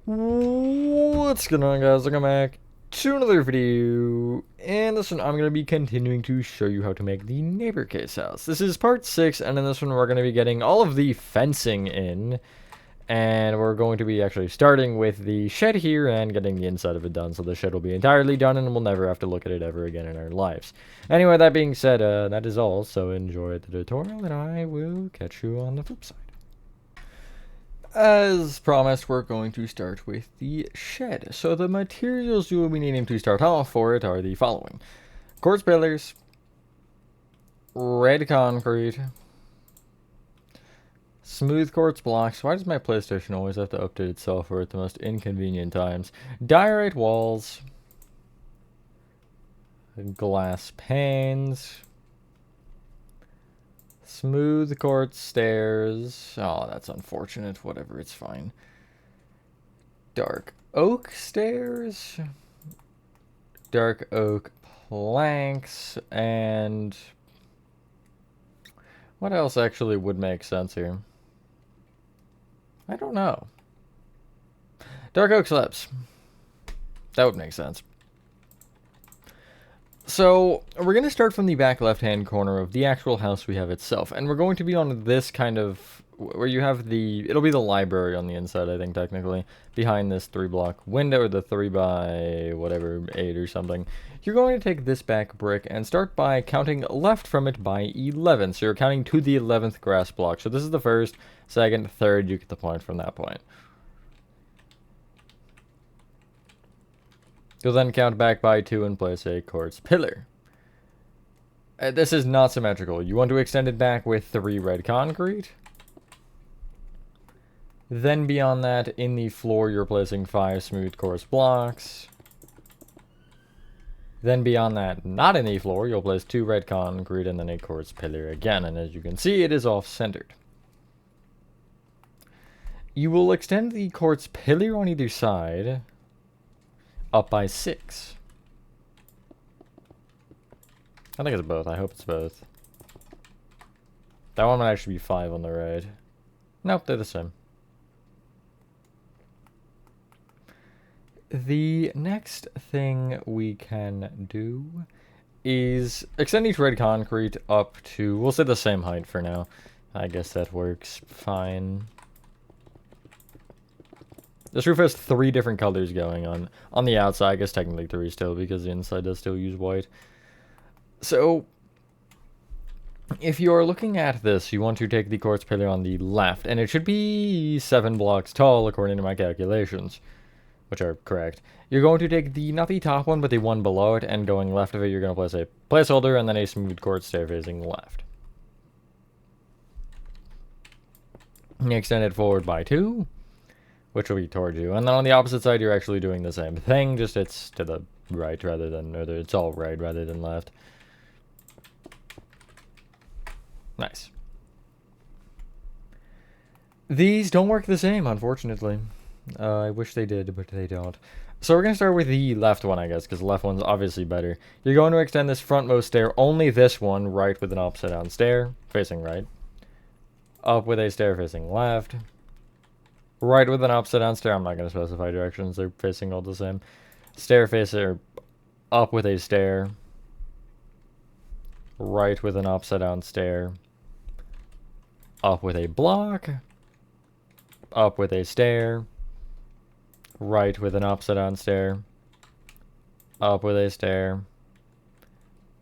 What's going on, guys? Welcome back to another video. And this one, I'm going to be continuing to show you how to make the neighbor case house. This is part 6, and in this one, we're going to be getting all of the fencing in. And we're going to be actually starting with the shed here and getting the inside of it done. So the shed will be entirely done, and we'll never have to look at it ever again in our lives. Anyway, that being said, that is all. So enjoy the tutorial, and I will catch you on the flip side. As promised, we're going to start with the shed. So the materials you will be needing to start off for it are the following. Quartz pillars, red concrete, smooth quartz blocks. Why does my PlayStation always have to update its software at the most inconvenient times? Diorite walls, glass panes, smooth quartz stairs. Oh, that's unfortunate. Whatever, it's fine. Dark oak stairs, dark oak planks, and what else actually would make sense here? I don't know. Dark oak slabs. That would make sense. So, we're going to start from the back left-hand corner of the actual house we have itself. And we're going to be on this kind of, where you have the, it'll be the library on the inside, I think, technically, behind this 3-block window, or the 3 by whatever, 8 or something. You're going to take this back brick and start by counting left from it by 11. So you're counting to the 11th grass block. So this is the first, second, third, you get the point from that point. You'll then count back by 2 and place a quartz pillar. This is not symmetrical. You want to extend it back with 3 red concrete. Then beyond that, in the floor, you're placing 5 smooth quartz blocks. Then beyond that, not in the floor, you'll place 2 red concrete and then a quartz pillar again. And as you can see, it is off-centered. You will extend the quartz pillar on either side up by 6. I think it's both. I hope it's both. That one might actually be 5 on the right. Nope, they're the same. The next thing we can do is extend each red concrete up to, we'll say the same height for now. I guess that works fine. This roof has 3 different colors going on. On the outside, I guess technically 3 still, because the inside does still use white. So, if you are looking at this, you want to take the quartz pillar on the left, and it should be 7 blocks tall, according to my calculations, which are correct. You're going to take the, not the top one, but the one below it, and going left of it, you're going to place a placeholder, and then a smooth quartz stair facing left. You extend it forward by 2. Which will be towards you. And then on the opposite side, you're actually doing the same thing, just it's to the right rather than, or it's all right rather than left. Nice. These don't work the same, unfortunately. I wish they did, but they don't. So we're going to start with the left one, I guess, because the left one's obviously better. You're going to extend this frontmost stair, only this one, right with an upside down stair, facing right. Up with a stair facing left. Right with an upside down stair. I'm not going to specify directions. They're facing all the same. Stair facer. Up with a stair. Right with an upside down stair. Up with a block. Up with a stair. Right with an upside down stair. Up with a stair.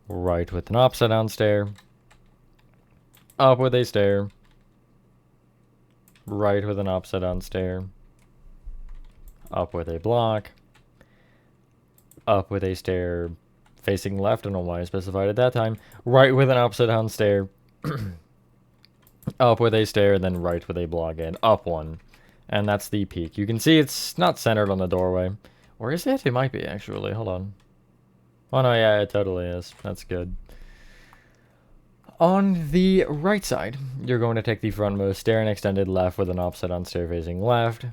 Right with an upside down stair. Up with a stair. Right with an upside down stair. Up with a block. Up with a stair facing left. I don't know why I specified at that time. Right with an upside down stair. Up with a stair, and then right with a block again. Up one. And that's the peak. You can see it's not centered on the doorway. Or is it? It might be, actually. Hold on. Oh, no, yeah, it totally is. That's good. On the right side, you're going to take the frontmost stair and extend it left with an upside down stair facing left.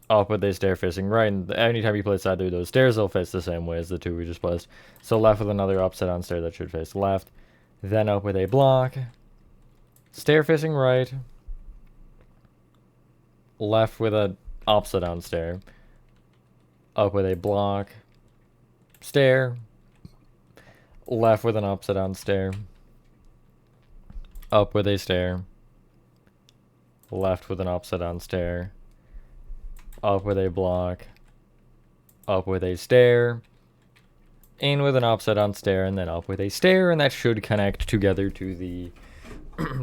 Up with a stair facing right, and anytime you place either of those stairs, they'll face the same way as the 2 we just placed. So left with another upside down stair that should face left. Then up with a block. Stair facing right. Left with a upside down stair, up with a block, stair, left with an upside down stair, up with a stair, left with an upside down stair, up with a block, up with a stair, in with an upside down stair, and then up with a stair, and that should connect together to the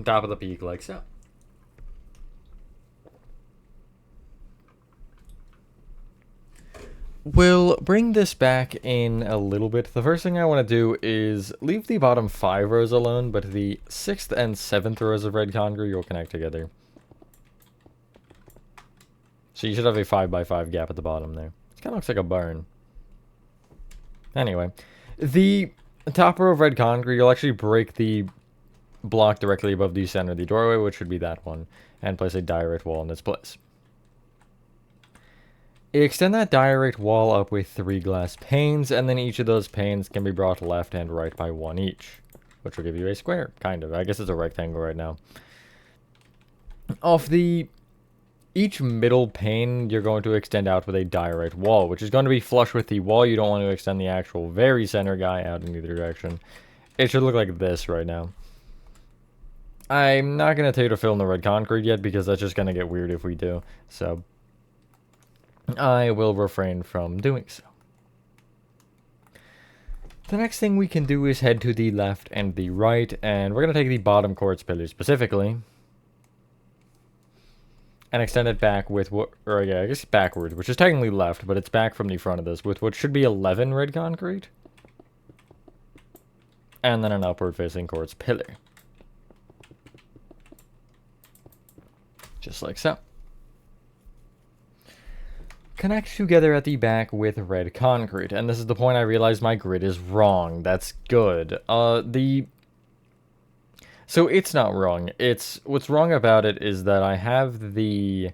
top of the peak like so. We'll bring this back in a little bit. The first thing I want to do is leave the bottom 5 rows alone, but the 6th and 7th rows of red concrete will connect together. So you should have a 5x5 gap at the bottom there. It kind of looks like a barn. Anyway, the top row of red concrete, you'll actually break the block directly above the center of the doorway, which should be that one, and place a diorite wall in its place. Extend that diorite wall up with 3 glass panes, and then each of those panes can be brought left and right by 1 each, which will give you a square, kind of. I guess it's a rectangle right now. Off each middle pane, you're going to extend out with a diorite wall, which is going to be flush with the wall. You don't want to extend the actual very center guy out in either direction. It should look like this right now. I'm not going to tell you to fill in the red concrete yet, because that's just going to get weird if we do. So I will refrain from doing so. The next thing we can do is head to the left and the right, and we're going to take the bottom quartz pillar specifically and extend it back with what, or yeah, I guess backwards, which is technically left, but it's back from the front of this with what should be 11 red concrete, and then an upward facing quartz pillar. Just like so. Connect together at the back with red concrete, and this is the point I realized my grid is wrong. That's good. So it's not wrong. What's wrong about it is that I have the...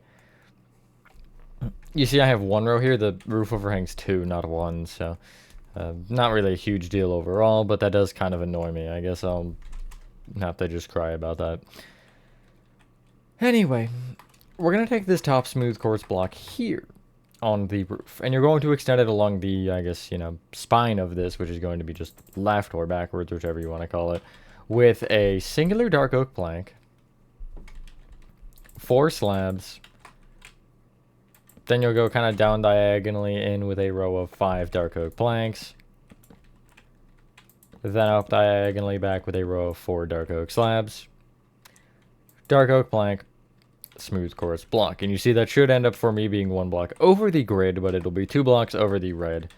You see, I have 1 row here. The roof overhangs 2, not 1, so... not really a huge deal overall, but that does kind of annoy me. I guess I'll have to just cry about that. Anyway, we're going to take this top smooth quartz block here on the roof, and you're going to extend it along the, I guess, spine of this, which is going to be just left or backwards, whichever you want to call it, with a singular dark oak plank, 4 slabs, then you'll go kind of down diagonally in with a row of 5 dark oak planks, then up diagonally back with a row of 4 dark oak slabs, dark oak plank, smooth quartz block. And you see that should end up for me being 1 block over the grid, but it'll be 2 blocks over the red.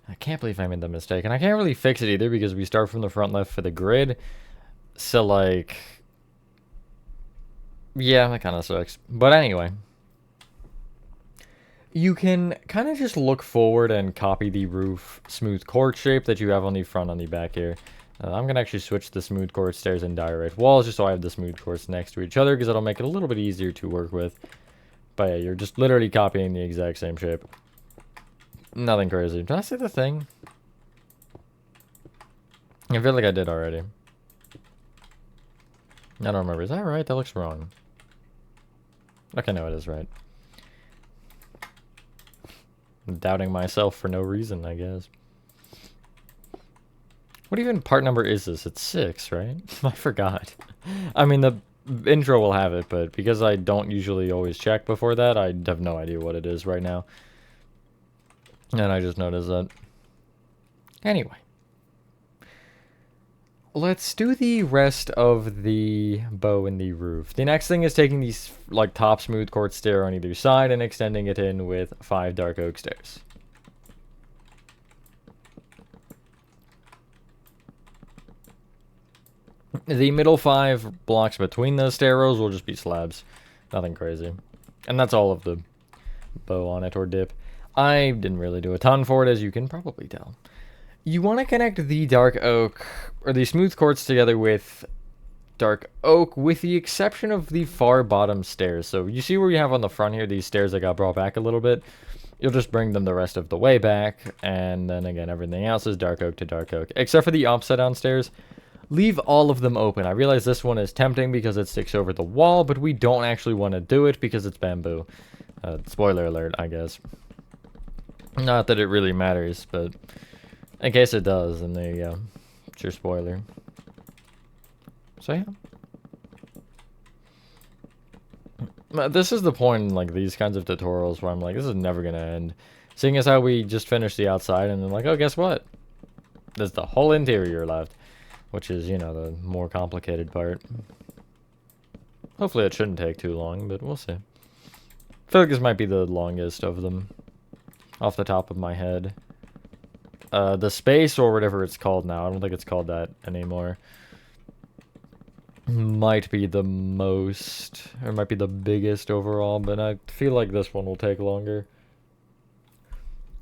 I can't believe I made that mistake, and I can't really fix it either because we start from the front left for the grid. So, like, yeah, that kind of sucks. But anyway, you can kind of just look forward and copy the roof smooth quartz shape that you have on the front on the back here. I'm going to actually switch the smooth quartz stairs and diorite walls just so I have the smooth quartz next to each other, because it'll make it a little bit easier to work with. But yeah, you're just literally copying the exact same shape. Nothing crazy. Did I say the thing? I feel like I did already. I don't remember. Is that right? That looks wrong. Okay, no, it is right. I'm doubting myself for no reason, I guess. What even part number is this? It's 6, right? I forgot. I mean, the intro will have it, but because I don't usually always check before that, I have no idea what it is right now. And I just noticed that. Anyway. Let's do the rest of the bow in the roof. The next thing is taking these, like, top smooth quartz stair on either side and extending it in with 5 dark oak stairs. The middle 5 blocks between those stair rows will just be slabs. Nothing crazy. And that's all of the bow on it, or dip. I didn't really do a ton for it, as you can probably tell. You want to connect the dark oak, or the smooth quartz, together with dark oak, with the exception of the far bottom stairs. So you see where you have on the front here, these stairs that got brought back a little bit? You'll just bring them the rest of the way back, and then again, everything else is dark oak to dark oak. Except for the upside down stairs. Leave all of them open. I realize this one is tempting because it sticks over the wall, but we don't actually want to do it because it's bamboo. Spoiler alert, I guess. Not that it really matters, but in case it does, then there you go. It's your spoiler. So yeah. This is the point in like these kinds of tutorials where I'm like, this is never gonna end. Seeing as how we just finished the outside and then like, oh, guess what? There's the whole interior left, which is, you know, the more complicated part. Hopefully it shouldn't take too long, but we'll see. I feel like this might be the longest of them, off the top of my head. The space, or whatever it's called now, I don't think it's called that anymore, might be the most, or might be the biggest overall, but I feel like this one will take longer.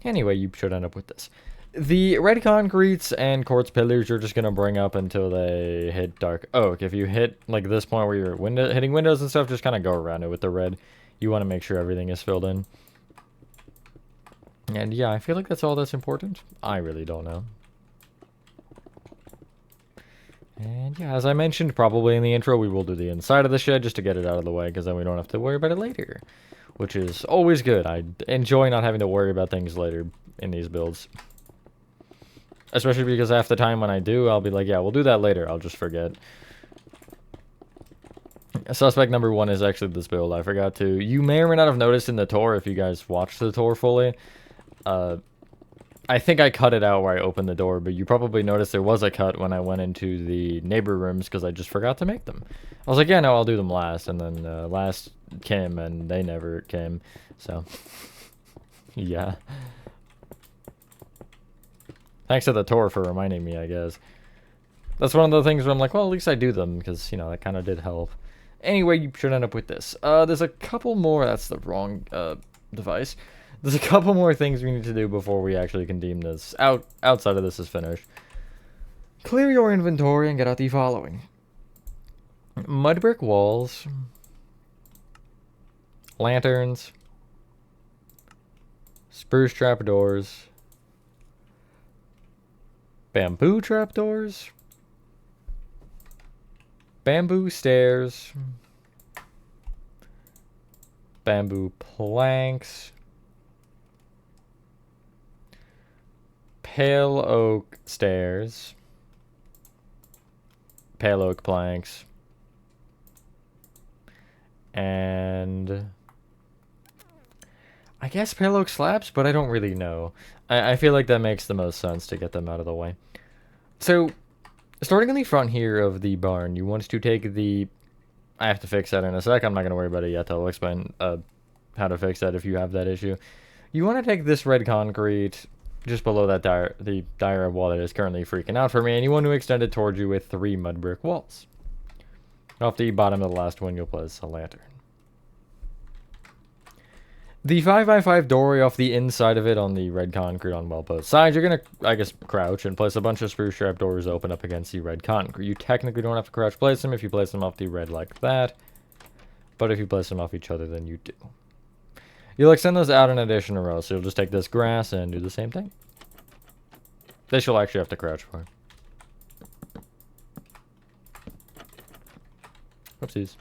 Anyway, you should end up with this. The red concretes and quartz pillars you're just going to bring up until they hit dark oak. If you hit like this point where you're hitting windows and stuff, just kind of go around it with the red. You want to make sure everything is filled in. And yeah, I feel like that's all that's important. I really don't know. And yeah, as I mentioned probably in the intro, we will do the inside of the shed just to get it out of the way, because then we don't have to worry about it later. Which is always good. I enjoy not having to worry about things later in these builds. Especially because half the time when I do, I'll be like, yeah, we'll do that later. I'll just forget. Suspect number 1 is actually this build. I forgot to. You may or may not have noticed in the tour, if you guys watched the tour fully. I think I cut it out where I opened the door, but you probably noticed there was a cut when I went into the neighbor rooms because I just forgot to make them. I was like, yeah, no, I'll do them last. And then last came and they never came. So, yeah. Thanks to the tour for reminding me, I guess. That's one of the things where I'm like, well, at least I do them, because, you know, that kind of did help. Anyway, you should end up with this. There's a couple more... That's the wrong device. There's a couple more things we need to do before we actually can deem this outside of this is finished. Clear your inventory and get out the following. Mud brick walls. Lanterns. Spruce trapdoors. Bamboo trapdoors, bamboo stairs, bamboo planks, pale oak stairs, pale oak planks, and I guess pale oak slabs, but I don't really know. I feel like that makes the most sense to get them out of the way. So, starting in the front here of the barn, you want to take the... I have to fix that in a sec. I'm not going to worry about it yet. I'll explain how to fix that if you have that issue. You want to take this red concrete just below that the diorite wall that is currently freaking out for me, and you want to extend it towards you with 3 mud brick walls. Off the bottom of the last one, you'll place a lantern. The 5x5 doorway off the inside of it on the red concrete on both sides, you're going to, I guess, crouch and place a bunch of spruce trap doors open up against the red concrete. You technically don't have to crouch place them if you place them off the red like that, but if you place them off each other, then you do. You'll extend those out in additional rows, so you'll just take this grass and do the same thing. This you'll actually have to crouch for. Whoopsies.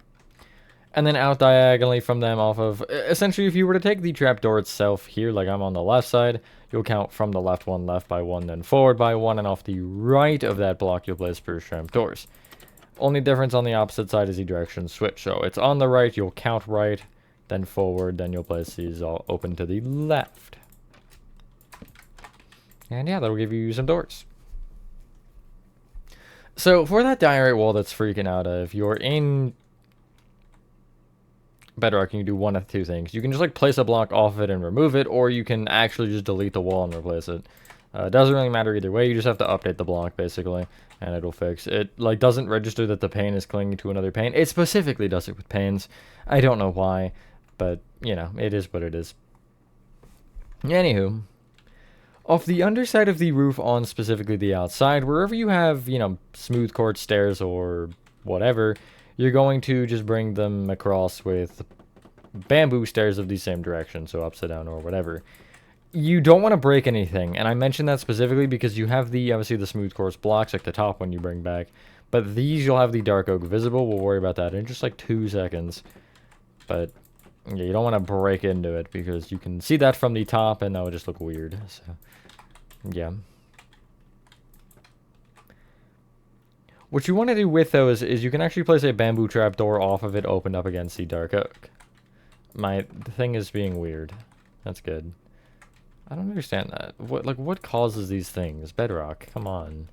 And then out diagonally from them off of... Essentially, if you were to take the trapdoor itself here, like I'm on the left side, you'll count from the left one, left by 1, then forward by 1, and off the right of that block, you'll place spruce trap doors. Only difference on the opposite side is the direction switch. So it's on the right, you'll count right, then forward, then you'll place these all open to the left. And yeah, that'll give you some doors. So for that diorite wall that's freaking out, if you're in Bedrock, you can do one of 2 things. You can just like place a block off it and remove it, or you can actually just delete the wall and replace it. It doesn't really matter either way. You just have to update the block basically, and it'll fix it. Like doesn't register that the pane is clinging to another pane. It specifically does it with panes. I don't know why, but you know, it is what it is. Anywho, off the underside of the roof on specifically the outside, wherever you have, you know, smooth quartz stairs or whatever, you're going to just bring them across with bamboo stairs of the same direction, so upside down or whatever. You don't want to break anything, and I mentioned that specifically because you have the, obviously, the smooth quartz blocks like the top one you bring back, but these you'll have the dark oak visible. We'll worry about that in just like 2 seconds. But Yeah, you don't want to break into it because you can see that from the top and that would just look weird. So, yeah. What you want to do with those is you can actually place a bamboo trapdoor off of it opened up against the dark oak. The thing is being weird. That's good. I don't understand that. What causes these things? Bedrock, come on.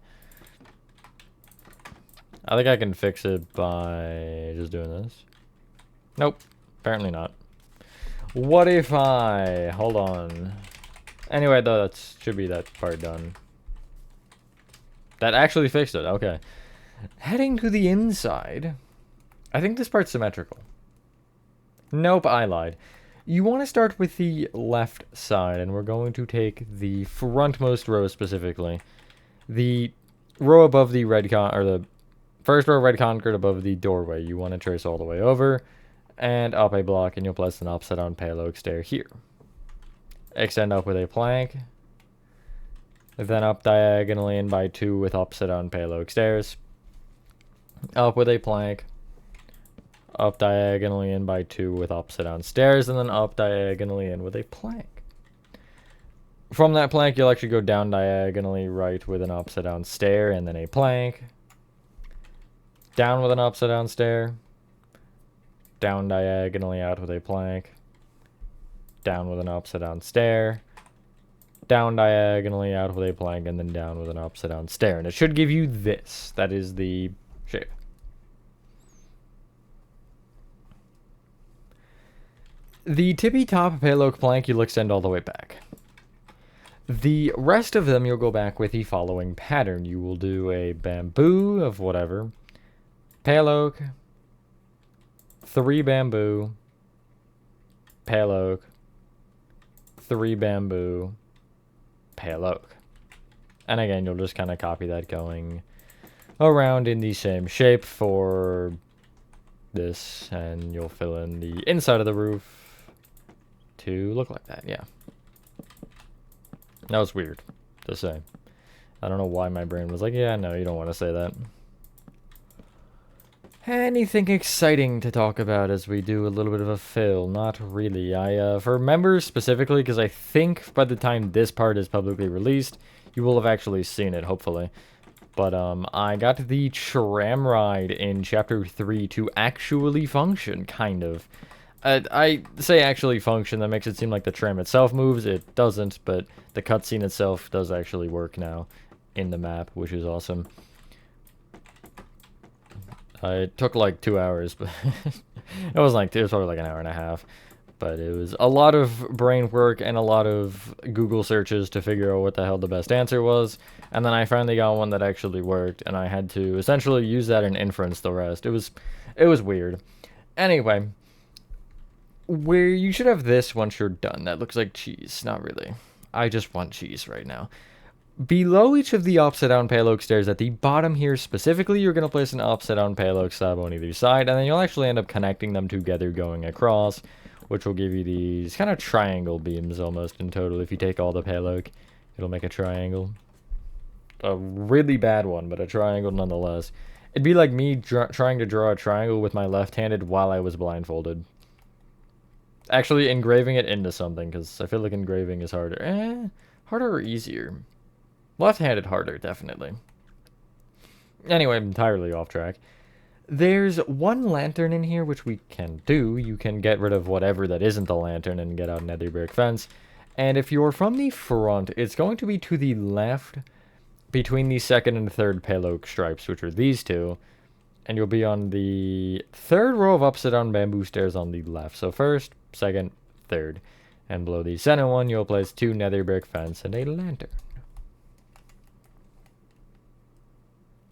I think I can fix it by just doing this. Nope, apparently not. What if hold on. Anyway, though, that should be that part done. That actually fixed it, okay. Heading to the inside. I think this part's symmetrical. Nope, I lied. You want to start with the left side, and we're going to take the frontmost row specifically. The row above the or the first row of red concrete above the doorway. You want to trace all the way over and up a block, and you'll place an upside down pale oak stair here. Extend up with a plank, then up diagonally and by 2 with upside down pale oak stairs. Up with a plank, up diagonally in by 2 with upside down stairs, and then up diagonally in with a plank. From that plank, you'll actually go down diagonally right with an upside down stair, and then a plank. Down with an upside down stair. Down diagonally out with a plank. Down with an upside down stair. Down diagonally out with a plank, and then down with an upside down stair. And it should give you this. That is the shape. The tippy top pale oak plank you'll extend all the way back. The rest of them you'll go back with the following pattern. You will do a bamboo of whatever, pale oak, 3 bamboo, pale oak, 3 bamboo, pale oak. And again, you'll just kind of copy that going around in the same shape for this, and you'll fill in the inside of the roof to look like that, yeah. That was weird to say. I don't know why my brain was like, yeah, no, you don't want to say that. Anything exciting to talk about as we do a little bit of a fill? Not really. For members specifically, because I think by the time this part is publicly released, you will have actually seen it, hopefully. But, I got the tram ride in Chapter 3 to actually function, kind of. I say actually function, that makes it seem like the tram itself moves. It doesn't, but the cutscene itself does actually work now in the map, which is awesome. It took like 2 hours, but it wasn't like 2, it was probably like an hour and a half. But it was a lot of brain work and a lot of Google searches to figure out what the hell the best answer was. And then I finally got one that actually worked, and I had to essentially use that and inference the rest. It was weird. Anyway, where you should have this once you're done. That looks like cheese. Not really. I just want cheese right now. Below each of the upside down pale oak stairs at the bottom here specifically, you're going to place an upside down pale oak slab on either side, and then you'll actually end up connecting them together going across, which will give you these kind of triangle beams almost in total. If you take all the pale oak, it'll make a triangle. A really bad one, but a triangle nonetheless. It'd be like me trying to draw a triangle with my left-handed while I was blindfolded. Actually, engraving it into something, because I feel like engraving is harder. Harder or easier? Left-handed harder, definitely. Anyway, entirely off track. There's one lantern in here, which we can do. You can get rid of whatever that isn't the lantern and get out nether brick fence. And if you're from the front, it's going to be to the left between the second and third pale oak stripes, which are these two. And you'll be on the 3rd row of upside down bamboo stairs on the left. So first, second, third. And below the center one, you'll place 2 nether brick fence and a lantern.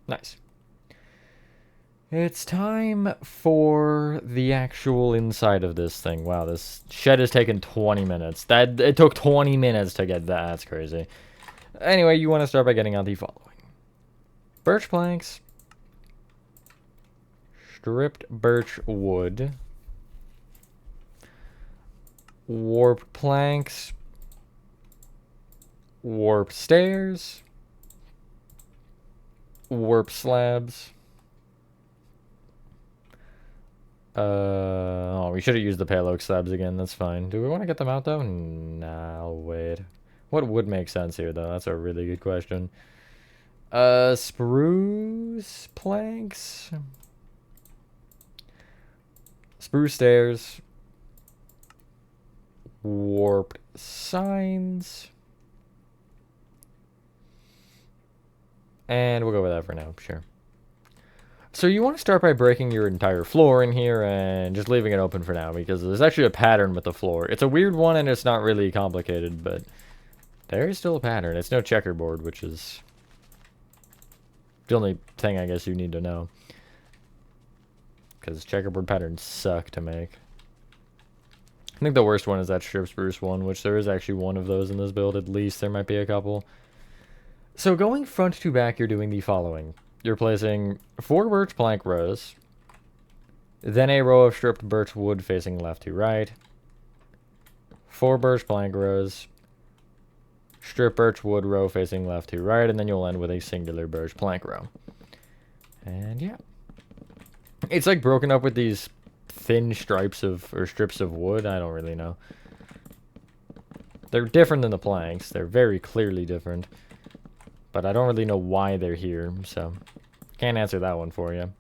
Nice. It's time for the actual inside of this thing. Wow, this shed has taken 20 minutes. It took 20 minutes to get that. That's crazy. Anyway, you want to start by getting out the following. Birch planks. Stripped birch wood. Warped planks. Warped stairs. Warp slabs, Oh, we should have used the pale oak slabs again. That's fine. Do we want to get them out, though? Nah, I'll wait. What would make sense here, though? That's a really good question. Spruce planks? Spruce stairs. Warped signs. And we'll go with that for now, sure. So you want to start by breaking your entire floor in here and just leaving it open for now, because there's actually a pattern with the floor. It's a weird one and it's not really complicated, but there is still a pattern. It's no checkerboard, which is the only thing I guess you need to know. Because checkerboard patterns suck to make. I think the worst one is that strip spruce one, which there is actually one of those in this build. At least there might be a couple. So going front to back, you're doing the following. You're placing 4 birch plank rows, then a row of stripped birch wood facing left to right, 4 birch plank rows, strip birch wood row facing left to right, and then you'll end with a singular birch plank row. And yeah. It's like broken up with these thin stripes of, or strips of wood. I don't really know. They're different than the planks. They're very clearly different. But I don't really know why they're here, so can't answer that one for you.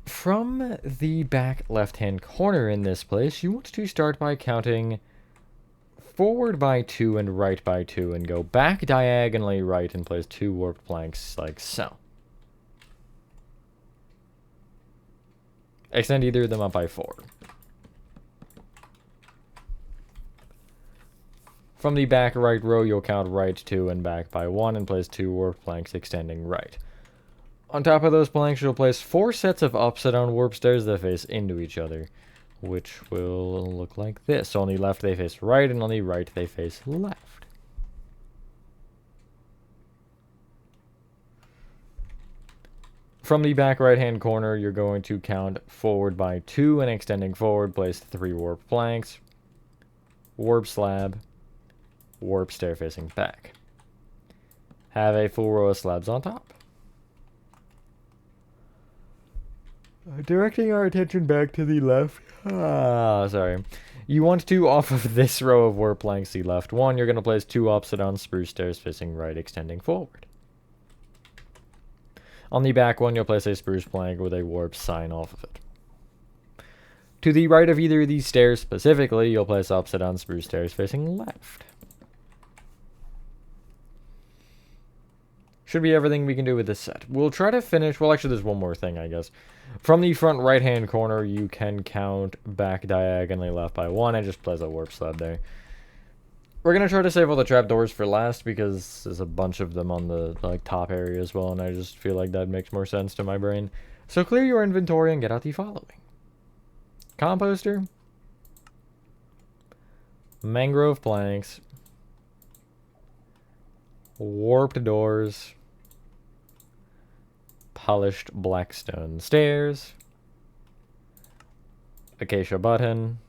From the back left-hand corner in this place, you want to start by counting forward by 2 and right by 2, and go back diagonally right and place 2 warped planks like so. Extend either of them up by 4. From the back right row, you'll count right 2 and back by 1 and place 2 warped planks extending right. On top of those planks, you'll place 4 sets of upside down warp stairs that face into each other, which will look like this. So on the left they face right, and on the right they face left. From the back right hand corner, you're going to count forward by 2 and extending forward, place 3 warp planks, warp slab, warp stair facing back. Have a full row of slabs on top. Directing our attention back to the left. Sorry. You want to, off of this row of warp planks, the left one, you're going to place 2 upside down spruce stairs facing right, extending forward. On the back one, you'll place a spruce plank with a warp sign off of it. To the right of either of these stairs specifically, you'll place upside down spruce stairs facing left. Should be everything we can do with this set. We'll try to finish... Well, actually, there's one more thing, I guess. From the front right-hand corner, you can count back diagonally left by 1 and just place a warp slab there. We're going to try to save all the trapdoors for last because there's a bunch of them on the top area as well, and I just feel like that makes more sense to my brain. So clear your inventory and get out the following. Composter. Mangrove planks. Warped doors. Polished blackstone stairs. Acacia button.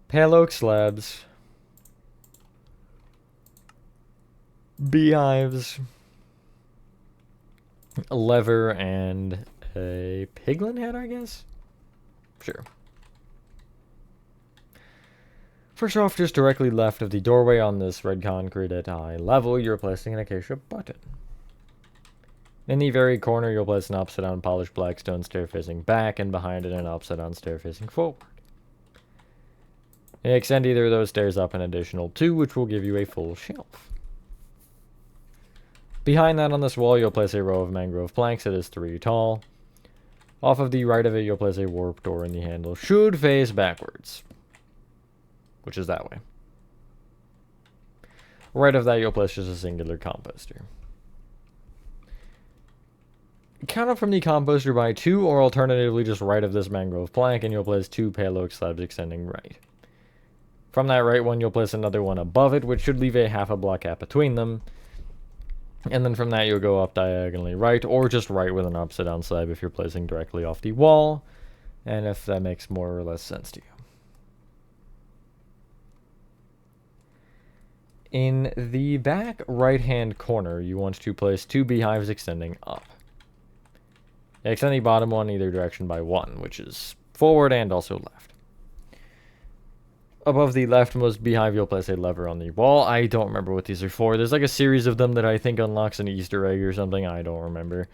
Pale oak slabs. Beehives. A lever and a piglin head, I guess? Sure. First off, just directly left of the doorway on this red concrete at eye level, you're placing an acacia button. In the very corner, you'll place an upside down polished blackstone stair facing back, and behind it an upside down stair facing forward. And extend either of those stairs up an additional 2, which will give you a full shelf. Behind that on this wall, you'll place a row of mangrove planks that is 3 tall. Off of the right of it, you'll place a warp door, and the handle should face backwards, which is that way. Right of that, you'll place just a singular composter. Count up from the composter by 2, or alternatively just right of this mangrove plank, and you'll place 2 pale oak slabs extending right. From that right one, you'll place another one above it, which should leave a half a block gap between them. And then from that, you'll go up diagonally right, or just right with an upside down slab if you're placing directly off the wall, and if that makes more or less sense to you. In the back right-hand corner, you want to place 2 beehives extending up. Extend the bottom one either direction by 1, which is forward and also left. Above the leftmost beehive, you'll place a lever on the wall. I don't remember what these are for. There's like a series of them that I think unlocks an Easter egg or something. I don't remember.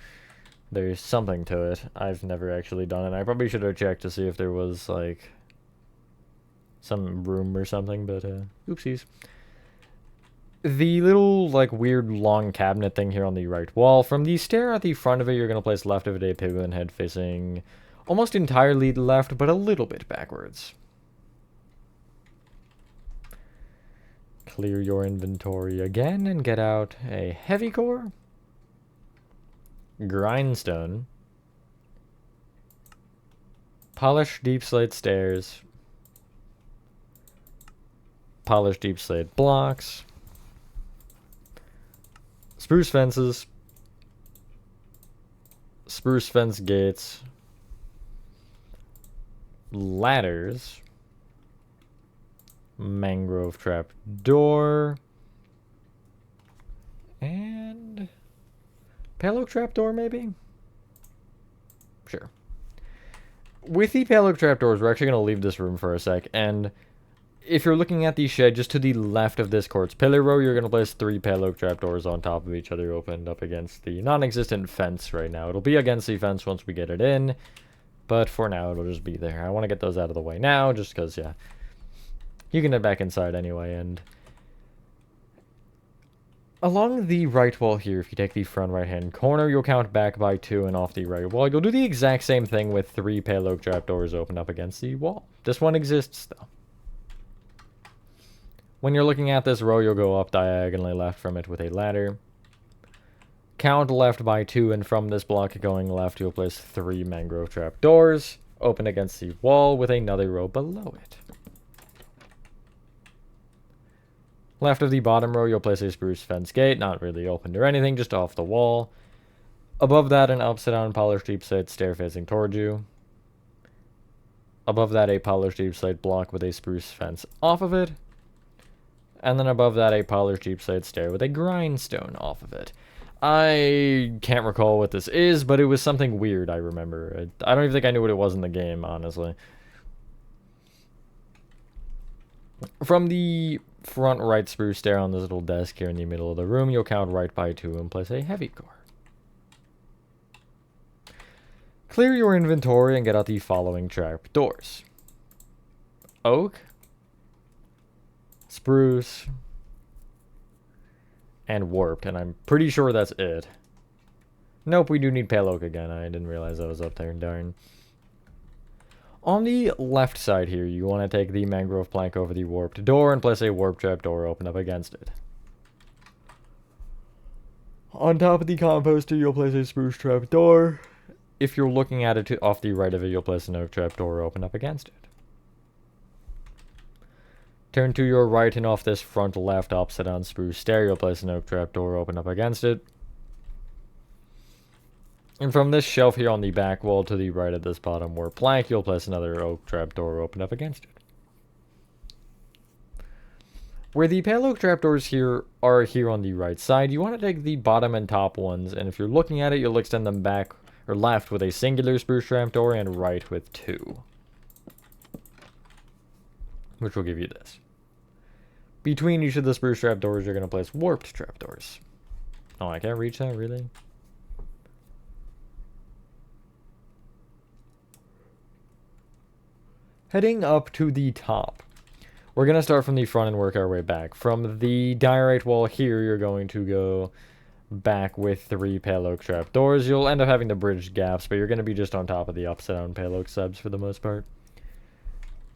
There's something to it. I've never actually done it. I probably should have checked to see if there was, like, some room or something, but, oopsies. The little, like, weird long cabinet thing here on the right wall. From the stair at the front of it, you're going to place left of it a piglin head facing almost entirely left, but a little bit backwards. Clear your inventory again and get out a heavy core, grindstone, polished deep slate stairs, polished deep slate blocks, spruce fences, spruce fence gates, ladders, mangrove trap door, and pale oak trap door, maybe? Sure. With the pale oak trap doors, we're actually going to leave this room for a sec, and if you're looking at the shed just to the left of this quartz pillar row, you're going to place 3 pale oak trap doors on top of each other, opened up against the non-existent fence right now. It'll be against the fence once we get it in, but for now, it'll just be there. I want to get those out of the way now, just because, yeah. You can head back inside anyway, and along the right wall here, if you take the front right-hand corner, you'll count back by 2, and off the right wall, you'll do the exact same thing with 3 pale oak trapdoors open up against the wall. This one exists, though. When you're looking at this row, you'll go up diagonally left from it with a ladder. Count left by 2, and from this block going left, you'll place 3 mangrove trapdoors open against the wall with another row below it. Left of the bottom row, you'll place a spruce fence gate, not really opened or anything, just off the wall. Above that, an upside down polished deep slate stair facing towards you. Above that, a polished deep slate block with a spruce fence off of it. And then above that, a polished deep slate stair with a grindstone off of it. I can't recall what this is, but it was something weird, I remember. I don't even think I knew what it was in the game, honestly. From the front right spruce stair on this little desk here in the middle of the room, you'll count right by 2 and place a heavy core. Clear your inventory and get out the following trap doors. Oak, spruce, and warped, and I'm pretty sure that's it. Nope, we do need pale oak again. I didn't realize that was up there, darn. On the left side here, you want to take the mangrove plank over the warped door and place a warp trap door open up against it. On top of the composter, you'll place a spruce trap door. If you're looking at it off the right of it, you'll place an oak trap door open up against it. Turn to your right, and off this front left upside down spruce stair, you'll place an oak trap door open up against it. And from this shelf here on the back wall to the right of this bottom warp plank, you'll place another oak trap door open up against it. Where the pale oak trapdoors here are here on the right side, you want to take the bottom and top ones, and if you're looking at it, you'll extend them back or left with a singular spruce trapdoor and right with 2. Which will give you this. Between each of the spruce trapdoors, you're going to place warped trapdoors. Oh, I can't reach that, really? Heading up to the top, we're going to start from the front and work our way back. From the diorite wall here, you're going to go back with 3 pale oak trapdoors. You'll end up having to bridge gaps, but you're going to be just on top of the upside down pale oak subs for the most part.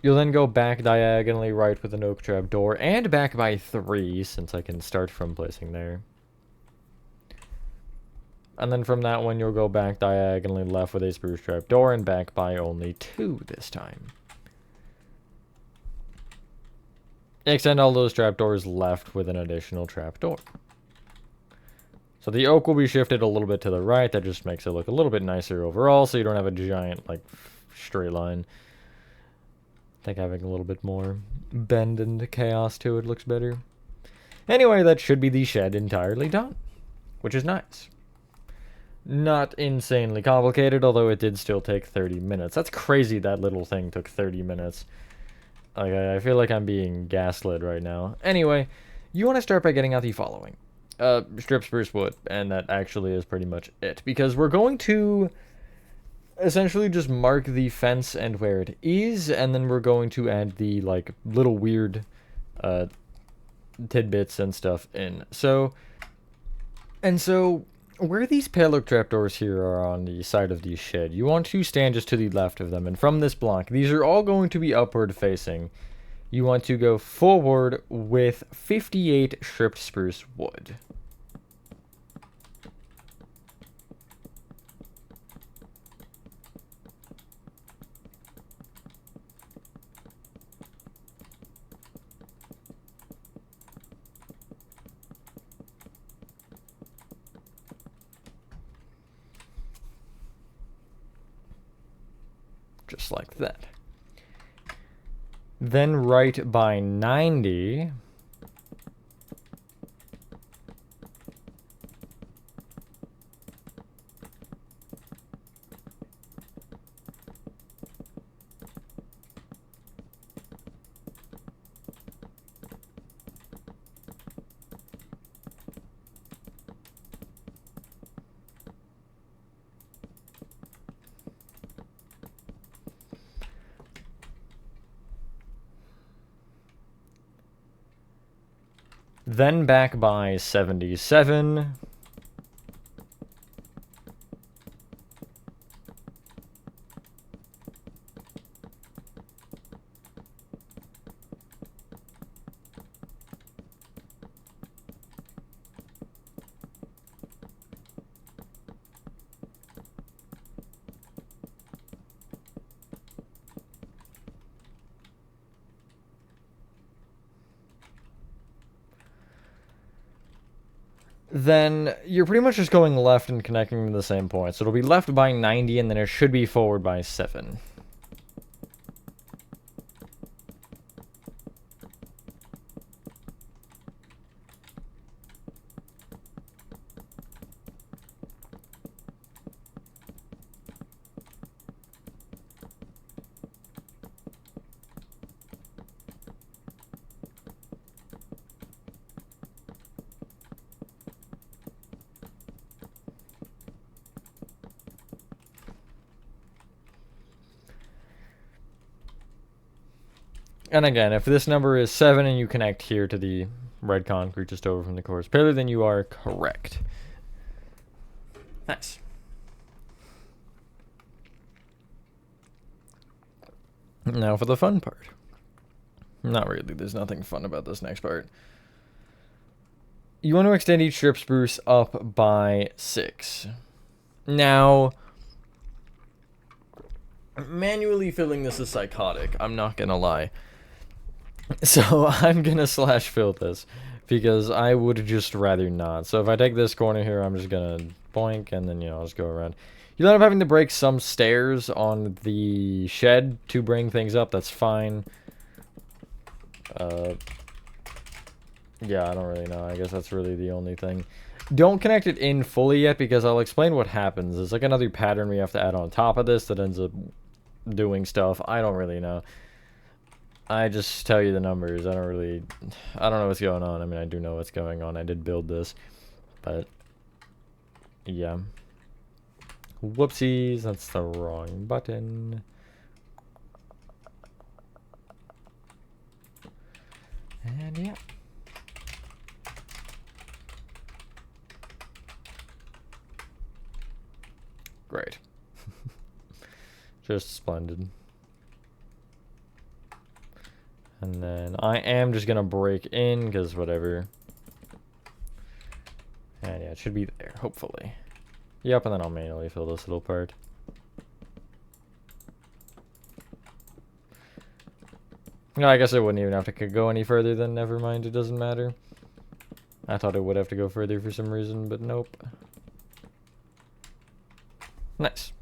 You'll then go back diagonally right with an oak trapdoor, and back by 3, since I can start from placing there. And then from that one, you'll go back diagonally left with a spruce trapdoor, and back by only 2 this time. Extend all those trapdoors left with an additional trapdoor. So the oak will be shifted a little bit to the right. That just makes it look a little bit nicer overall, so you don't have a giant, like, straight line. I think having a little bit more bend and chaos to it looks better. Anyway, that should be the shed entirely done, which is nice. Not insanely complicated, although it did still take 30 minutes. That's crazy that little thing took 30 minutes. Like, I feel like I'm being gaslit right now. Anyway, you want to start by getting out the following. Strip spruce wood, and that actually is pretty much it. Because we're going to essentially just mark the fence and where it is, and then we're going to add the, like, little weird, tidbits and stuff in. So, where these payload trapdoors here are on the side of the shed, you want to stand just to the left of them, and from this block, these are all going to be upward facing. You want to go forward with 58 stripped spruce wood. Just like that. Then right by 90. Then back by 77. Then you're pretty much just going left and connecting to the same point. So it'll be left by 90, and then it should be forward by 7. And again, if this number is 7 and you connect here to the red concrete just over from the course pillar, then you are correct. Nice. Now for the fun part. Not really, there's nothing fun about this next part. You want to extend each strip spruce up by 6. Now, manually filling this is psychotic, I'm not gonna lie. So I'm gonna slash fill this because I would just rather not. So if I take this corner here, I'm just gonna boink and then, you know, I'll just go around. You'll end up having to break some stairs on the shed to bring things up. That's fine. Yeah, I don't really know. I guess that's really the only thing. Don't connect it in fully yet because I'll explain what happens. There's like another pattern we have to add on top of this that ends up doing stuff. I don't really know. I just tell you the numbers. I don't know what's going on. I mean, I do know what's going on. I did build this, but yeah. Whoopsies, that's the wrong button. And yeah. Great. Just splendid. And then I am just gonna break in, because whatever. And yeah, it should be there, hopefully. Yep, and then I'll manually fill this little part. No, I guess it wouldn't even have to go any further then, never mind, it doesn't matter. I thought it would have to go further for some reason, but nope. Nice.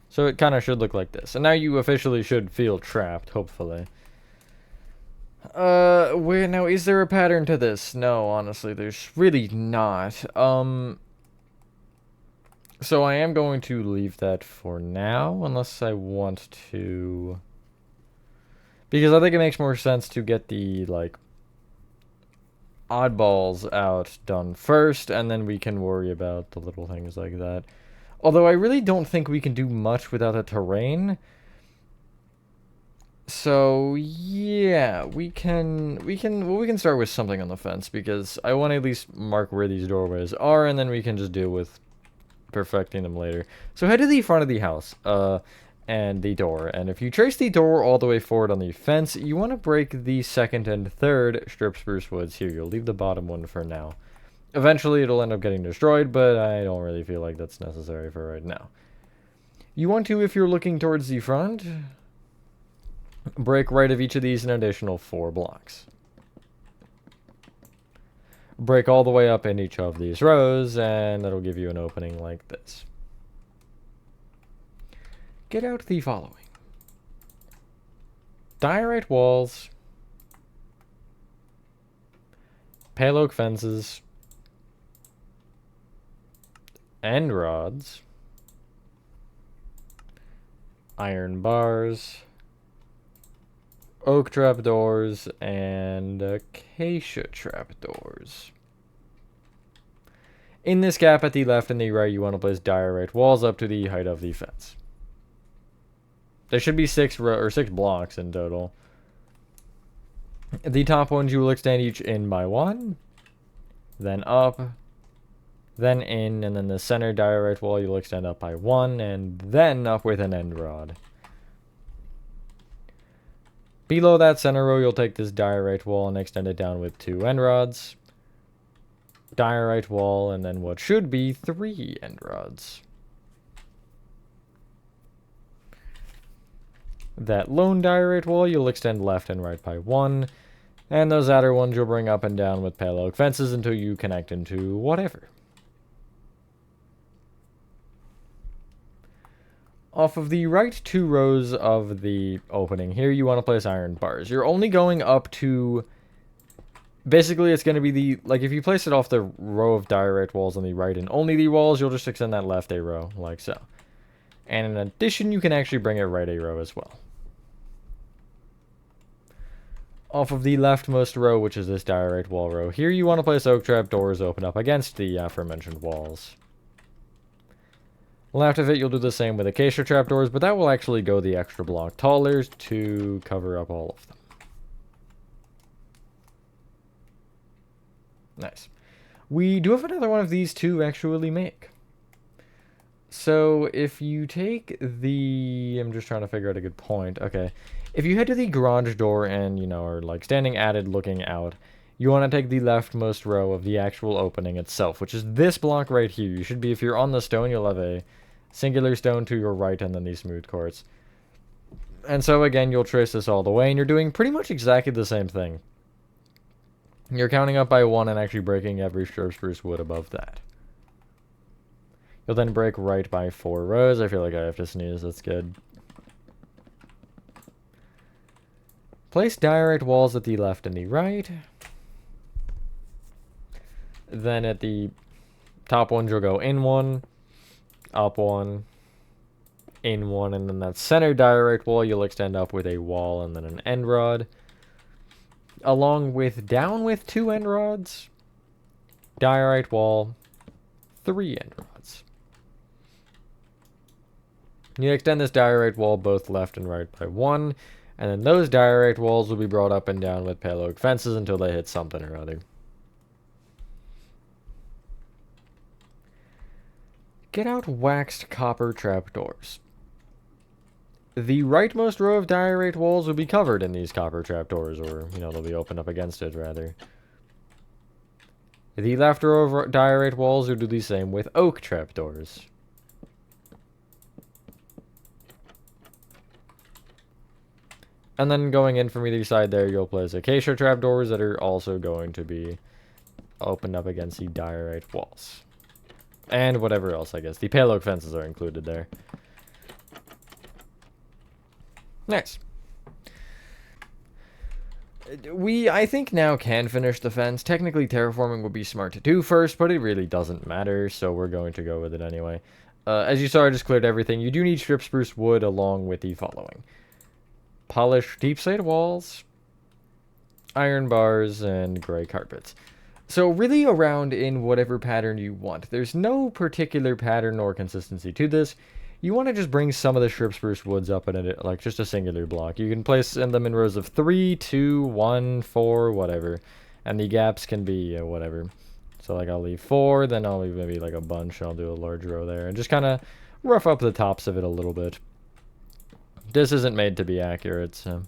So it kind of should look like this. And now you officially should feel trapped, hopefully. Wait, now, is there a pattern to this? No, honestly, there's really not. So I am going to leave that for now, unless I want to... Because I think it makes more sense to get the, like, oddballs out done first, and then we can worry about the little things like that. Although I really don't think we can do much without the terrain. So yeah, we can start with something on the fence, because I want to at least mark where these doorways are, and then we can just deal with perfecting them later. So head to the front of the house, and the door, and if you trace the door all the way forward on the fence, you want to break the second and third strip spruce woods here. You'll leave the bottom one for now. Eventually it'll end up getting destroyed, but I don't really feel like that's necessary for right now. You want to, if you're looking towards the front, break right of each of these an additional 4 blocks. Break all the way up in each of these rows, and that'll give you an opening like this. Get out the following: diorite walls, pale oak fences, end rods, iron bars, oak trapdoors, and acacia trapdoors. In this gap at the left and the right, you want to place diorite walls up to the height of the fence. There should be 6 blocks in total. The top ones you will extend each in by 1, then up, then in, and then the center diorite wall you'll extend up by 1, and then up with an end rod. Below that center row, you'll take this diorite wall and extend it down with 2 end rods, diorite wall, and then what should be 3 end rods. That lone diorite wall you'll extend left and right by 1, and those outer ones you'll bring up and down with pale oak fences until you connect into whatever. Off of the right 2 rows of the opening here, you want to place iron bars. You're only going up to... Basically, it's going to be the... Like, if you place it off the row of diorite walls on the right and only the walls, you'll just extend that left a row, like so. And in addition, you can actually bring it right a row as well. Off of the leftmost row, which is this diorite wall row, here you want to place oak trap doors open up against the aforementioned walls. Left of it, you'll do the same with acacia trapdoors, but that will actually go the extra block taller to cover up all of them. Nice. We do have another one of these to actually make. So if you take the... I'm just trying to figure out a good point. Okay. If you head to the garage door and, you know, are like standing at it looking out, you want to take the leftmost row of the actual opening itself, which is this block right here. You should be, if you're on the stone, you'll have a singular stone to your right and then these smooth quartz. And so again, you'll trace this all the way, and you're doing pretty much exactly the same thing. You're counting up by 1 and actually breaking every strip spruce wood above that. You'll then break right by 4 rows. I feel like I have to sneeze. That's good. Place diorite walls at the left and the right. Then at the top ones, you'll go in 1, up 1, in 1, and then that center diorite wall you'll extend up with a wall and then an end rod. Along with down with 2 end rods, diorite wall, 3 end rods. You extend this diorite wall both left and right by 1, and then those diorite walls will be brought up and down with pale oak fences until they hit something or other. Get out waxed copper trapdoors. The rightmost row of diorite walls will be covered in these copper trapdoors, or, you know, they'll be opened up against it, rather. The left row of diorite walls will do the same with oak trapdoors. And then going in from either side there, you'll place acacia trapdoors that are also going to be opened up against the diorite walls. And whatever else, I guess. The pale oak fences are included there. Nice. I think now can finish the fence. Technically, terraforming would be smart to do first, but it really doesn't matter, so we're going to go with it anyway. As you saw, I just cleared everything. You do need strip spruce wood along with the following. Polished deep slate walls, iron bars, and gray carpets. So really around in whatever pattern you want. There's no particular pattern or consistency to this. You want to just bring some of the strip spruce woods up in it, like just a singular block. You can place them in rows of 3, 2, 1, 4, whatever. And the gaps can be whatever. So like I'll leave 4, then I'll leave maybe like a bunch. I'll do a large row there. And just kind of rough up the tops of it a little bit. This isn't made to be accurate, so...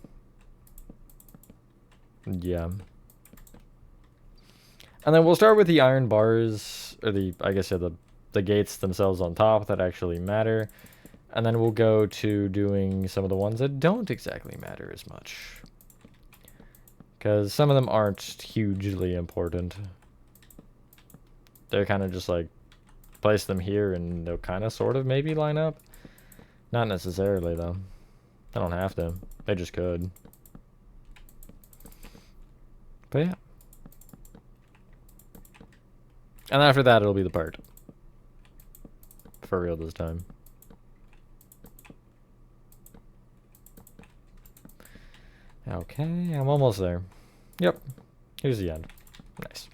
yeah. And then we'll start with the iron bars, or I guess the gates themselves on top that actually matter. And then we'll go to doing some of the ones that don't exactly matter as much. Because some of them aren't hugely important. They're kind of just like, place them here and they'll kind of sort of maybe line up. Not necessarily though. They don't have to. They just could. But yeah. And after that, it'll be the part. For real this time. Okay, I'm almost there. Yep. Here's the end. Nice.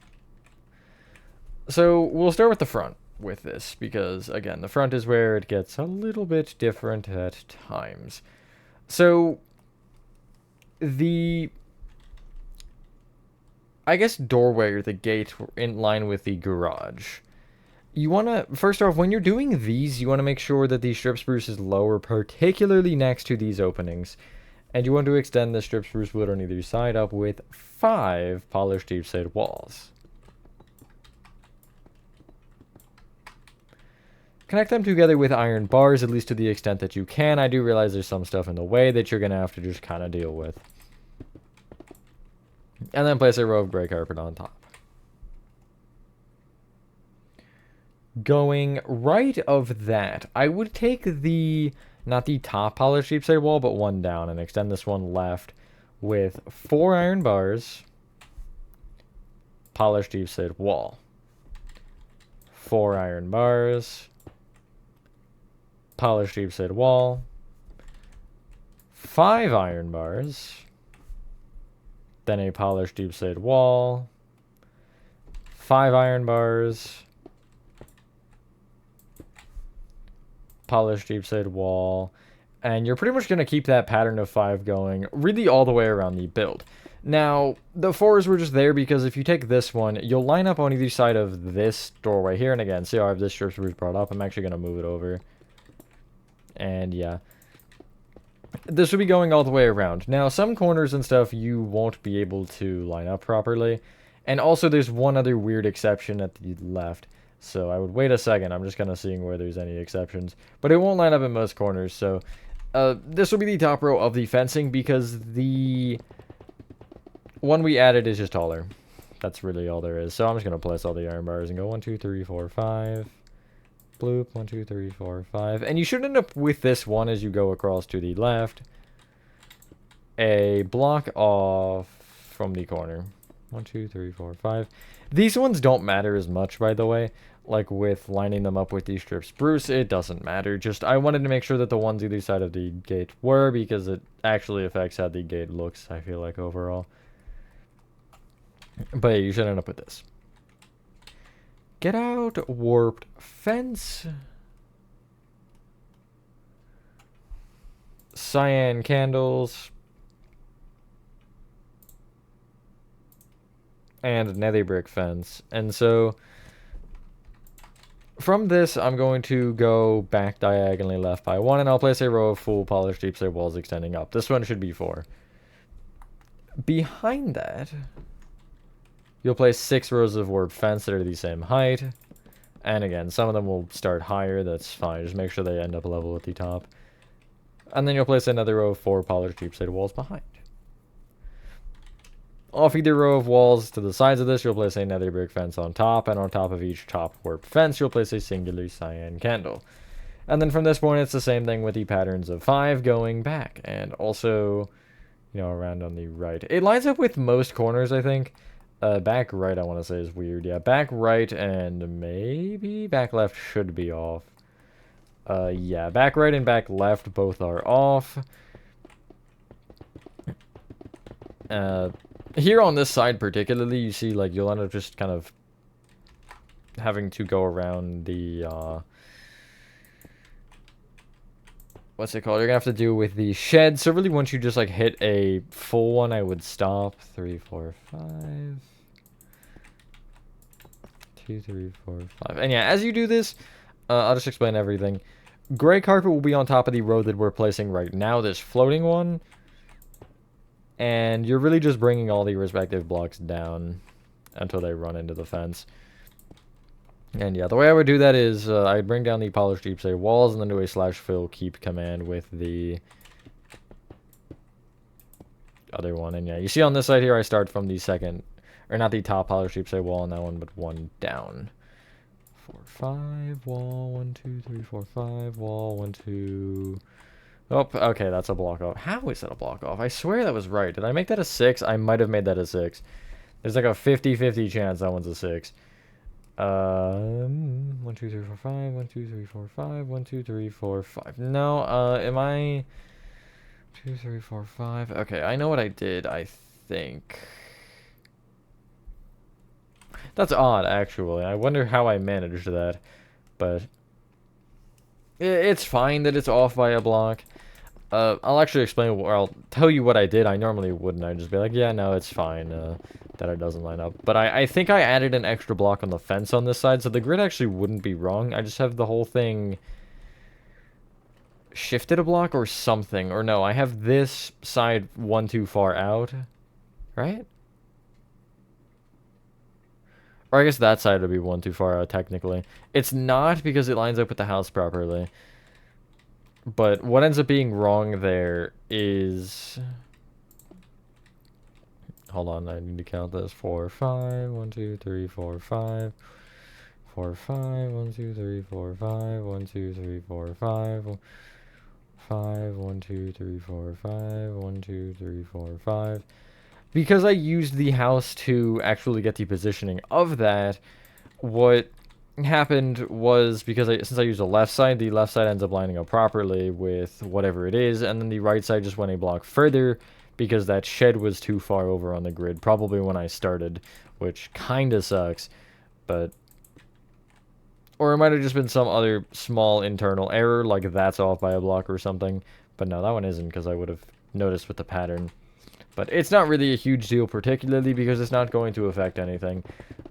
So, we'll start with the front with this, because, again, the front is where it gets a little bit different at times. So, I guess doorway or the gate in line with the garage. You want to, first off, when you're doing these, you want to make sure that the strip spruce is lower, particularly next to these openings. And you want to extend the strip spruce wood on either side up with 5 polished deep slate walls. Connect them together with iron bars, at least to the extent that you can. I do realize there's some stuff in the way that you're going to have to just kind of deal with. And then place a row of gray carpet on top. Going right of that, I would take not the top polished deep slate wall, but one down and extend this one left with 4 iron bars, polished deep slate wall, 4 iron bars, polished deep slate wall, 5 iron bars, then a polished deep slate wall, 5 iron bars, polished deep slate wall, and you're pretty much going to keep that pattern of 5 going really all the way around the build. Now, the 4s were just there because if you take this one, you'll line up on either side of this doorway here, and again, see how I have this strip spruce brought up? I'm actually going to move it over. And yeah. This will be going all the way around. Now, some corners and stuff you won't be able to line up properly. And also, there's one other weird exception at the left. So I would wait a second. I'm just kind of seeing where there's any exceptions. But it won't line up in most corners. So this will be the top row of the fencing because the one we added is just taller. That's really all there is. So I'm just going to place all the iron bars and go 1, 2, 3, 4, 5. Bloop, 1, 2, 3, 4, 5. And you should end up with this one as you go across to the left. A block off from the corner. 1, 2, 3, 4, 5. These ones don't matter as much, by the way. Like with lining them up with these strip spruce, it doesn't matter. Just I wanted to make sure that the ones either side of the gate were, because it actually affects how the gate looks, I feel like, overall. But yeah, you should end up with this. Get out warped fence. Cyan candles. And nether brick fence. And so from this, I'm going to go back diagonally left by 1, and I'll place a row of full polished deep slate walls extending up. This one should be 4. Behind that, you'll place 6 rows of warped fence that are the same height. And again, some of them will start higher. That's fine. Just make sure they end up level at the top. And then you'll place another row of 4 polished deep slate walls behind. Off either row of walls to the sides of this, you'll place a nether brick fence on top. And on top of each top warped fence, you'll place a singular cyan candle. And then from this point, it's the same thing with the patterns of 5 going back. And also you know, around on the right. It lines up with most corners, I think. Back right, I want to say, is weird. Yeah, back right and maybe back left should be off. Yeah, back right and back left both are off. Here on this side particularly, you see, like, you'll end up just kind of having to go around the, what's it called? You're gonna have to do with the shed. So really, once you just, like, hit a full one, I would stop. 3, 4, 5. 2, 3, 4, 5. And yeah, as you do this, I'll just explain everything. Gray carpet will be on top of the road that we're placing right now, this floating one. And you're really just bringing all the respective blocks down until they run into the fence. And yeah, the way I would do that is I'd bring down the polished deep say walls and then do a /fill keep command with the other one. And yeah, you see on this side here, I start from the second, or not the top polished deep say wall on that one, but one down. 4, 5, wall, 1, 2, 3, 4, 5, wall, 1, 2. Oh, okay, that's a block off. How is that a block off? I swear that was right. Did I make that a 6? I might have made that a 6. There's like a 50-50 chance that one's a 6. 1, 2, 3, 4, 5. 1, 2, 3, 4, 5. 1, 2, 3, 4, 5. No, am I 2, 3, 4, 5? Okay, I know what I did, I think. That's odd, actually. I wonder how I managed that. But it's fine that it's off by a block. I'll actually explain, or I'll tell you what I did. I normally wouldn't. I'd just be like, yeah, no, it's fine that it doesn't line up. But I think I added an extra block on the fence on this side, so the grid actually wouldn't be wrong. I just have the whole thing shifted a block or something. Or no, I have this side one too far out, right? Or I guess that side would be one too far out, technically. It's not because it lines up with the house properly. But what ends up being wrong there is... Hold on, I need to count this. 4, 5, 1, 2, 3, 4, 5. 4, 5, 1, 2, 3, 4, 5. 1, 2, 3, 4, 5. 5, 1, 2, 3, 4, 5. 1, 2, 3, 4, 5. Because I used the house to actually get the positioning of that, what happened was, because since I used the left side ends up lining up properly with whatever it is, and then the right side just went a block further because that shed was too far over on the grid, probably when I started, which kinda sucks, but... Or it might have just been some other small internal error, like that's off by a block or something, but no, that one isn't, because I would have noticed with the pattern. But it's not really a huge deal, particularly because it's not going to affect anything.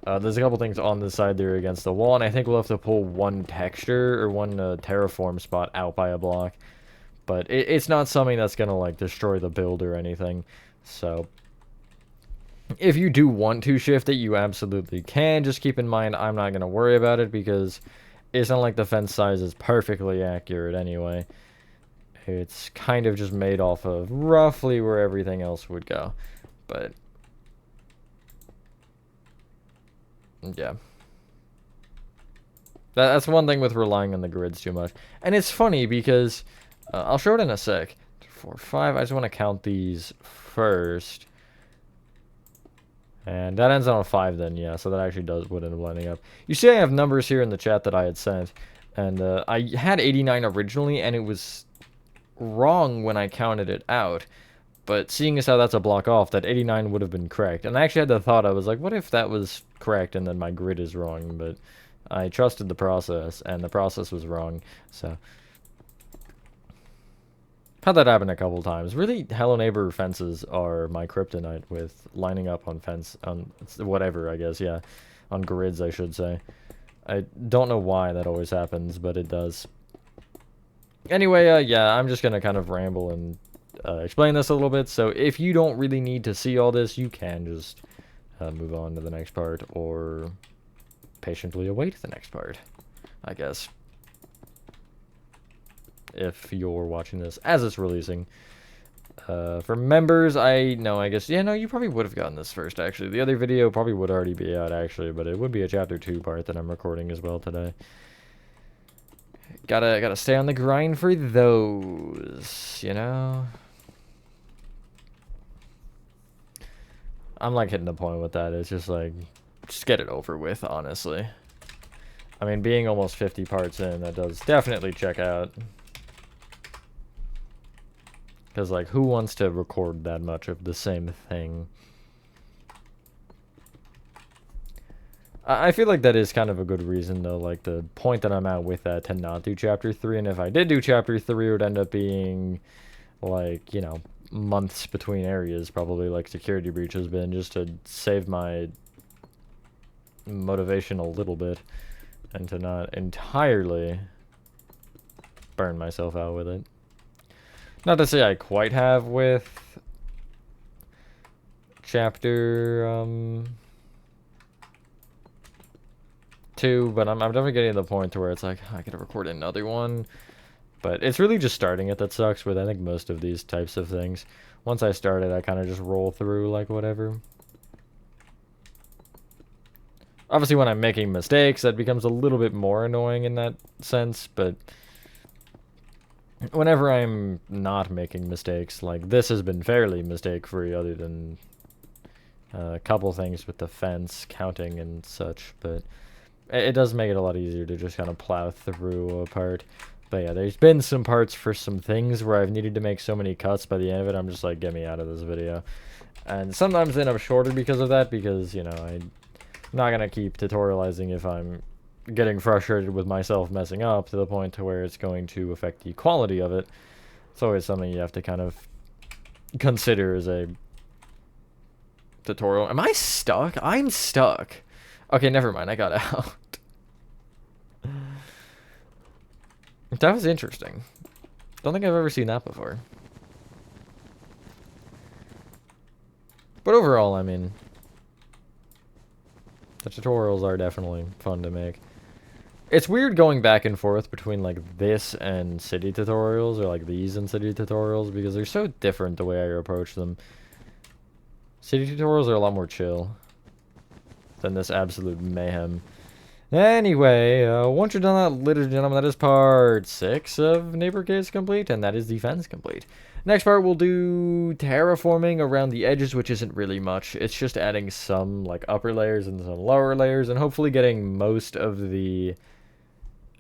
There's a couple things on the side there against the wall, and I think we'll have to pull one texture, or one terraform spot out by a block. But it's not something that's going to, like, destroy the build or anything. So, if you do want to shift it, you absolutely can. Just keep in mind, I'm not going to worry about it, because it's not like the fence size is perfectly accurate anyway. It's kind of just made off of roughly where everything else would go. But, yeah. That's one thing with relying on the grids too much. And it's funny because, I'll show it in a sec. 4, 5, I just want to count these first. And that ends on a 5 then, yeah, so that actually would end up lining up. You see I have numbers here in the chat that I had sent. And I had 89 originally, and it was wrong when I counted it out, but seeing as how that's a block off, that 89 would have been correct. And I actually had the thought, I was like, what if that was correct and then my grid is wrong? But I trusted the process, and the process was wrong, so had that happen a couple times. Really, Hello Neighbor fences are my kryptonite with lining up on whatever, I guess, yeah, on grids, I should say. I don't know why that always happens, but it does. Anyway, yeah, I'm just going to kind of ramble and explain this a little bit. So if you don't really need to see all this, you can just move on to the next part, or patiently await the next part, I guess. If you're watching this as it's releasing. For members, I guess, yeah, no, you probably would have gotten this first, actually. The other video probably would already be out, actually, but it would be a Chapter 2 part that I'm recording as well today. Gotta stay on the grind for those, you know? I'm like hitting the point with that. It's just like, just get it over with, honestly. I mean, being almost 50 parts in, that does definitely check out. Because, like, who wants to record that much of the same thing? I feel like that is kind of a good reason, though, like, the point that I'm at with that to not do Chapter 3, and if I did do Chapter 3, it would end up being, like, you know, months between areas, probably, like Security Breach has been, just to save my motivation a little bit, and to not entirely burn myself out with it. Not to say I quite have with Chapter, 2, but I'm definitely getting to the point to where it's like, I gotta record another one. But it's really just starting it that sucks with, I think, most of these types of things. Once I start it, I kind of just roll through, like, whatever. Obviously, when I'm making mistakes, that becomes a little bit more annoying in that sense, but whenever I'm not making mistakes, like, this has been fairly mistake-free, other than a couple things with the fence, counting, and such, but it does make it a lot easier to just kind of plow through a part. But yeah, there's been some parts for some things where I've needed to make so many cuts by the end of it, I'm just like, get me out of this video. And sometimes they end up shorter because of that, because, you know, I'm not going to keep tutorializing if I'm getting frustrated with myself messing up to the point to where it's going to affect the quality of it. It's always something you have to kind of consider as a tutorial. Am I stuck? I'm stuck. Okay, never mind. I got out. That was interesting. Don't think I've ever seen that before. But overall, I mean, the tutorials are definitely fun to make. It's weird going back and forth between, like, this and city tutorials, or, like, these and city tutorials, because they're so different the way I approach them. City tutorials are a lot more chill than this absolute mayhem. Anyway, once you're done that, ladies and gentlemen, that is part 6 of Neighbor Case complete, and that is the fence complete. Next part, we'll do terraforming around the edges, which isn't really much. It's just adding some, like, upper layers and some lower layers, and hopefully getting most of the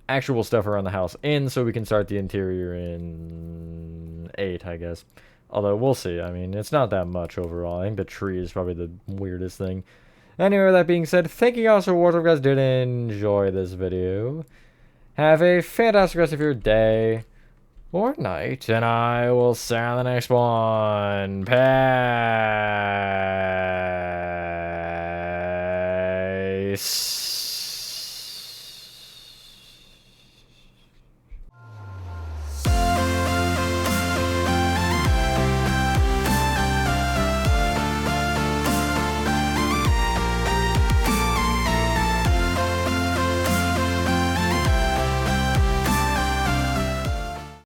actual stuff around the house in, so we can start the interior in 8, I guess. Although, we'll see. I mean, it's not that much overall. I think the tree is probably the weirdest thing. Anyway, with that being said, thank you guys for watching. If you guys did enjoy this video, have a fantastic rest of your day or night, and I will see you on the next one. Peace.